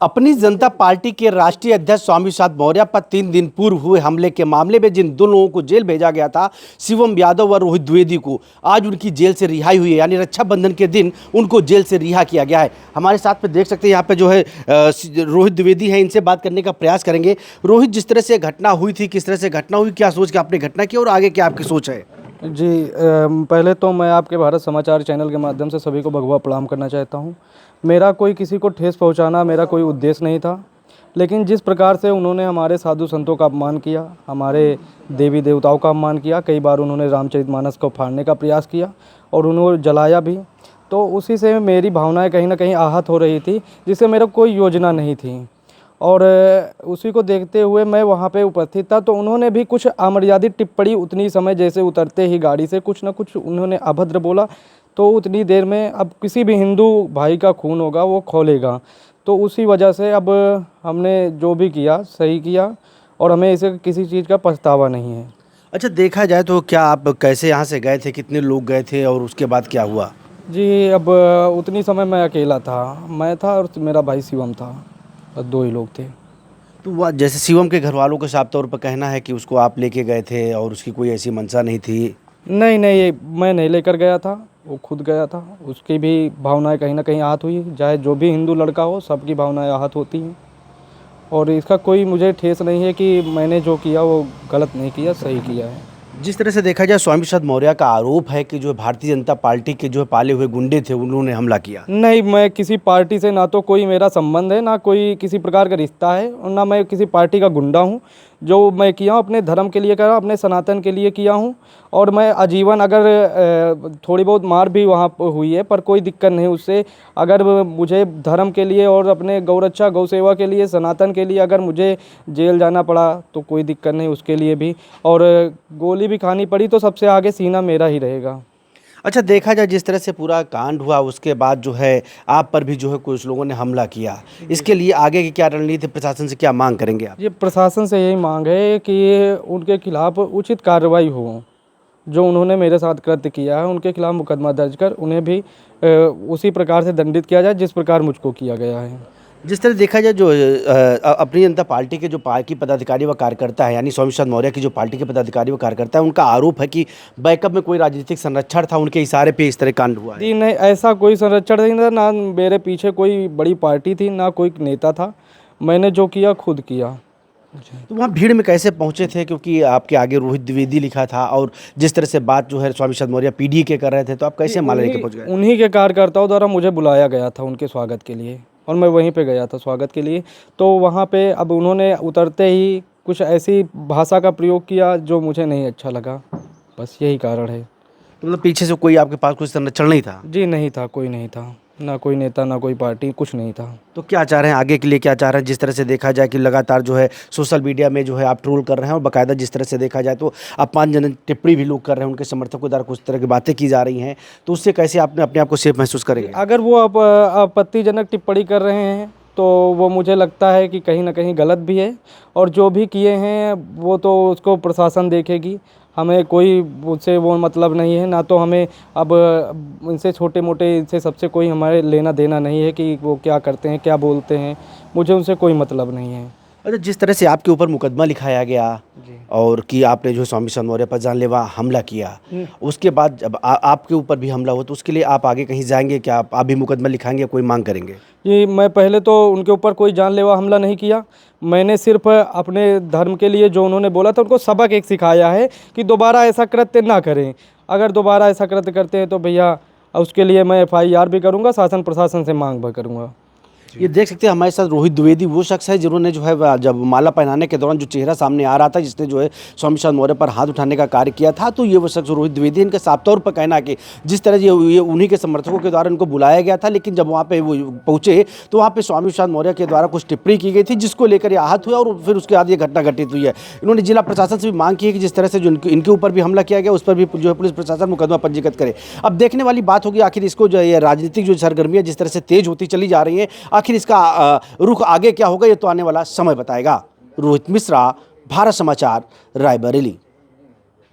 अपनी जनता पार्टी के राष्ट्रीय अध्यक्ष स्वामी प्रसाद मौर्य पर 3 दिन पूर्व हुए हमले के मामले में जिन 2 लोगों को जेल भेजा गया था, शिवम यादव और रोहित द्विवेदी को, आज उनकी जेल से रिहाई हुई है। यानी रक्षाबंधन के दिन उनको जेल से रिहा किया गया है। हमारे साथ में देख सकते हैं यहाँ पे जो है रोहित द्विवेदी हैं, इनसे बात करने का प्रयास करेंगे। रोहित, जिस तरह से घटना हुई थी, किस तरह से घटना हुई, क्या सोच के आपने घटना की और आगे क्या आपकी सोच है? जी, पहले तो मैं आपके भारत समाचार चैनल के माध्यम से सभी को भगवा प्रणाम करना चाहता हूं। मेरा कोई किसी को ठेस पहुंचाना मेरा कोई उद्देश्य नहीं था, लेकिन जिस प्रकार से उन्होंने हमारे साधु संतों का अपमान किया, हमारे देवी देवताओं का अपमान किया, कई बार उन्होंने रामचरितमानस को फाड़ने का प्रयास किया और उन्होंने जलाया भी, तो उसी से मेरी भावनाएँ कहीं ना कहीं आहत हो रही थी, जिससे मेरा कोई योजना नहीं थी। और उसी को देखते हुए मैं वहाँ पे उपस्थित था, तो उन्होंने भी कुछ अमर्यादित टिप्पणी उतनी समय जैसे उतरते ही गाड़ी से कुछ ना कुछ उन्होंने अभद्र बोला, तो उतनी देर में अब किसी भी हिंदू भाई का खून होगा वो खौलेगा। तो उसी वजह से अब हमने जो भी किया सही किया और हमें इसे किसी चीज़ का पछतावा नहीं है। अच्छा, देखा जाए तो क्या आप कैसे यहाँ से गए थे, कितने लोग गए थे और उसके बाद क्या हुआ? जी, अब उतनी समय मैं अकेला था, मैं था और मेरा भाई शिवम था, बस 2 ही लोग थे। तो वह जैसे शिवम के घर वालों का साफ तौर पर कहना है कि उसको आप लेके गए थे और उसकी कोई ऐसी मंशा नहीं थी। नहीं नहीं, ये मैं नहीं लेकर गया था, वो खुद गया था। उसकी भी भावनाएं कहीं ना कहीं आहत हुई, चाहे जो भी हिंदू लड़का हो सबकी भावनाएं आहत होती हैं। और इसका कोई मुझे ठेस नहीं है कि मैंने जो किया वो गलत नहीं किया, सही किया है। जिस तरह से देखा जाए, स्वामी प्रसाद मौर्य का आरोप है कि जो भारतीय जनता पार्टी के जो पाले हुए गुंडे थे उन्होंने हमला किया। नहीं, मैं किसी पार्टी से ना तो कोई मेरा संबंध है, ना कोई किसी प्रकार का रिश्ता है और ना मैं किसी पार्टी का गुंडा हूँ। जो मैं किया हूँ अपने धर्म के लिए करा, अपने सनातन के लिए किया हूँ। और मैं आजीवन, अगर थोड़ी बहुत मार भी वहाँ पर हुई है पर कोई दिक्कत नहीं उससे। अगर मुझे धर्म के लिए और अपने गौरक्षा गौ सेवा के लिए, सनातन के लिए अगर मुझे जेल जाना पड़ा तो कोई दिक्कत नहीं उसके लिए भी। और गोली भी खानी पड़ी तो सबसे आगे सीना मेरा ही रहेगा। अच्छा, देखा जाए जिस तरह से पूरा कांड हुआ उसके बाद जो है आप पर भी जो है कुछ लोगों ने हमला किया, इसके लिए आगे की क्या रणनीति, प्रशासन से क्या मांग करेंगे आप? ये प्रशासन से यही मांग है कि उनके खिलाफ उचित कार्रवाई हो। जो उन्होंने मेरे साथ कृत्य किया है उनके खिलाफ मुकदमा दर्ज कर उन्हें भी उसी प्रकार से दंडित किया जाए जिस प्रकार मुझको किया गया है। जिस तरह देखा जाए, जो अपनी जनता पार्टी के जो पार्टी पदाधिकारी व कार्यकर्ता है, यानी स्वामी प्रसाद मौर्य की जो पार्टी के पदाधिकारी व कार्यकर्ता है, उनका आरोप है कि बैकअप में कोई राजनीतिक संरक्षण था, उनके इशारे पे इस तरह कांड हुआ है। जी नहीं, ऐसा कोई संरक्षण नहीं था, ना मेरे पीछे कोई बड़ी पार्टी थी, ना कोई नेता था। मैंने जो किया खुद किया। तो वहाँ भीड़ में कैसे पहुँचे थे, क्योंकि आपके आगे रोहित द्विवेदी लिखा था और जिस तरह से बात जो है स्वामी प्रसाद मौर्य पीडी के कर रहे थे, तो आप कैसे माला लेके पहुँच गए? उन्हीं के कार्यकर्ताओं द्वारा मुझे बुलाया गया था उनके स्वागत के लिए और मैं वहीं पे गया था स्वागत के लिए। तो वहाँ पे अब उन्होंने उतरते ही कुछ ऐसी भाषा का प्रयोग किया जो मुझे नहीं अच्छा लगा, बस यही कारण है। तो मतलब पीछे से कोई आपके पास कुछ संरक्षण नहीं था? जी नहीं था, कोई नहीं था, ना कोई नेता ना कोई पार्टी, कुछ नहीं था। तो क्या चाह रहे हैं आगे के लिए, क्या चाह रहे हैं? जिस तरह से देखा जाए कि लगातार जो है सोशल मीडिया में जो है आप ट्रोल कर रहे हैं और बाकायदा जिस तरह से देखा जाए तो अपमानजनक टिप्पणी भी लोग कर रहे हैं, उनके समर्थकों द्वारा कुछ तरह की बातें की जा रही हैं, तो उससे कैसे आपने अपने आप को सेफ महसूस करेंगे? अगर वो आपत्तिजनक टिप्पणी कर रहे हैं तो वो मुझे लगता है कि कहीं ना कहीं गलत भी है, और जो भी किए हैं वो तो उसको प्रशासन देखेगी। हमें कोई उससे वो मतलब नहीं है, ना तो हमें अब इनसे छोटे मोटे इनसे सबसे कोई हमारे लेना देना नहीं है कि वो क्या करते हैं क्या बोलते हैं, मुझे उनसे कोई मतलब नहीं है। अच्छा, जिस तरह से आपके ऊपर मुकदमा लिखाया गया और कि आपने जो स्वामी प्रसाद मौर्य पर जानलेवा हमला किया, उसके बाद जब आपके ऊपर भी हमला हो तो उसके लिए आप आगे कहीं जाएंगे क्या? आप भी मुकदमा लिखाएंगे, कोई मांग करेंगे? जी, मैं पहले तो उनके ऊपर कोई जानलेवा हमला नहीं किया। मैंने सिर्फ अपने धर्म के लिए जो उन्होंने बोला था उनको सबक एक सिखाया है कि दोबारा ऐसा कृत्य ना करें। अगर दोबारा ऐसा कृत्य करते हैं तो भैया उसके लिए मैं FIR भी करूँगा, शासन प्रशासन से मांग भी करूँगा। ये देख सकते हैं हमारे साथ रोहित द्विवेदी वो शख्स है जिन्होंने जो है जब माला पहनाने के दौरान जो चेहरा सामने आ रहा था, जिसने जो है स्वामी प्रसाद मौर्य पर हाथ उठाने का कार्य किया था, तो ये वो शख्स रोहित द्विवेदी, इनका साफ तौर पर कहना है कि जिस तरह ये उन्हीं के समर्थकों के द्वारा इनको बुलाया गया था, लेकिन जब वहाँ पे वो पहुँचे तो वहाँ पे स्वामी प्रसाद मौर्य के द्वारा कुछ टिप्पणी की गई थी जिसको लेकर ये आहत हुआ और फिर उसके बाद ये घटना घटित हुई है। इन्होंने जिला प्रशासन से भी मांग की है कि जिस तरह से जो इनके ऊपर भी हमला किया गया उस पर भी जो है पुलिस प्रशासन मुकदमा पंजीकृत करे। अब देखने वाली बात होगी आखिर इसको जो है राजनीतिक जो सरगर्मियाँ जिस तरह से तेज होती चली जा रही हैं, आखिर इसका रुख आगे क्या होगा ये तो आने वाला समय बताएगा। रोहित मिश्रा, भारत समाचार, रायबरेली।